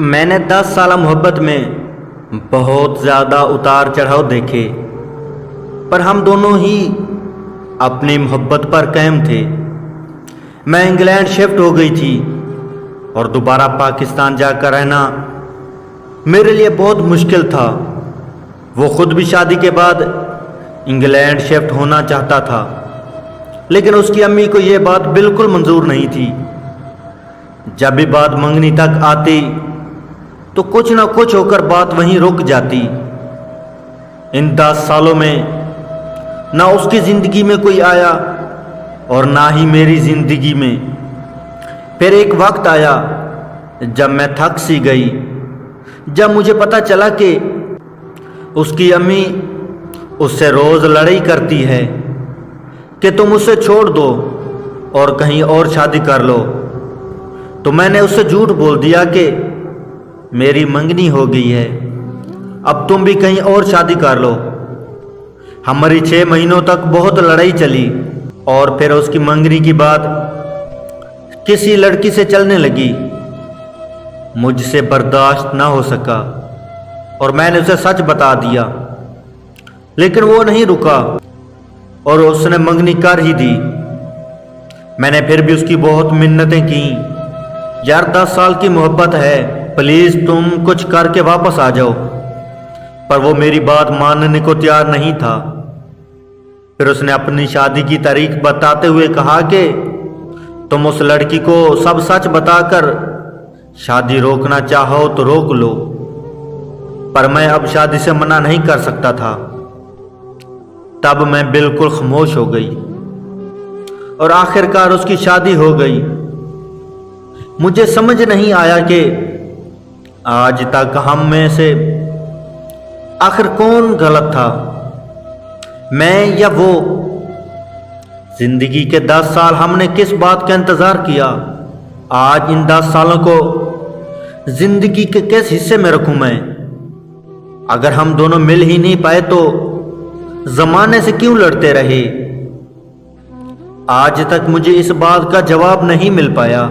मैंने 10 साल मोहब्बत में बहुत ज़्यादा उतार चढ़ाव देखे, पर हम दोनों ही अपनी मोहब्बत पर कायम थे। मैं इंग्लैंड शिफ्ट हो गई थी और दोबारा पाकिस्तान जाकर रहना मेरे लिए बहुत मुश्किल था। वो खुद भी शादी के बाद इंग्लैंड शिफ्ट होना चाहता था, लेकिन उसकी अम्मी को ये बात बिल्कुल मंजूर नहीं थी। जब भी बात मंगनी तक आती तो कुछ ना कुछ होकर बात वहीं रुक जाती। इन 10 सालों में ना उसकी ज़िंदगी में कोई आया और ना ही मेरी ज़िंदगी में। फिर एक वक्त आया जब मैं थक सी गई, जब मुझे पता चला कि उसकी अम्मी उससे रोज़ लड़ाई करती है कि तुम उसे छोड़ दो और कहीं और शादी कर लो। तो मैंने उससे झूठ बोल दिया कि मेरी मंगनी हो गई है, अब तुम भी कहीं और शादी कर लो। हमारी 6 महीनों तक बहुत लड़ाई चली और फिर उसकी मंगनी की बात किसी लड़की से चलने लगी। मुझसे बर्दाश्त ना हो सका और मैंने उसे सच बता दिया, लेकिन वो नहीं रुका और उसने मंगनी कर ही दी। मैंने फिर भी उसकी बहुत मिन्नतें की, यार 10 साल की मोहब्बत है, प्लीज़ तुम कुछ करके वापस आ जाओ। पर वो मेरी बात मानने को तैयार नहीं था। फिर उसने अपनी शादी की तारीख बताते हुए कहा कि तुम उस लड़की को सब सच बताकर शादी रोकना चाहो तो रोक लो। पर मैं अब शादी से मना नहीं कर सकता था। तब मैं बिल्कुल खामोश हो गई और आखिरकार उसकी शादी हो गई। मुझे समझ नहीं आया कि आज तक हम में से आखिर कौन गलत था, मैं या वो। जिंदगी के 10 साल हमने किस बात का इंतजार किया। आज इन 10 सालों को जिंदगी के किस हिस्से में रखूं मैं। अगर हम दोनों मिल ही नहीं पाए तो जमाने से क्यों लड़ते रहे। आज तक मुझे इस बात का जवाब नहीं मिल पाया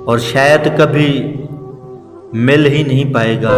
और शायद कभी मिल ही नहीं पाएगा।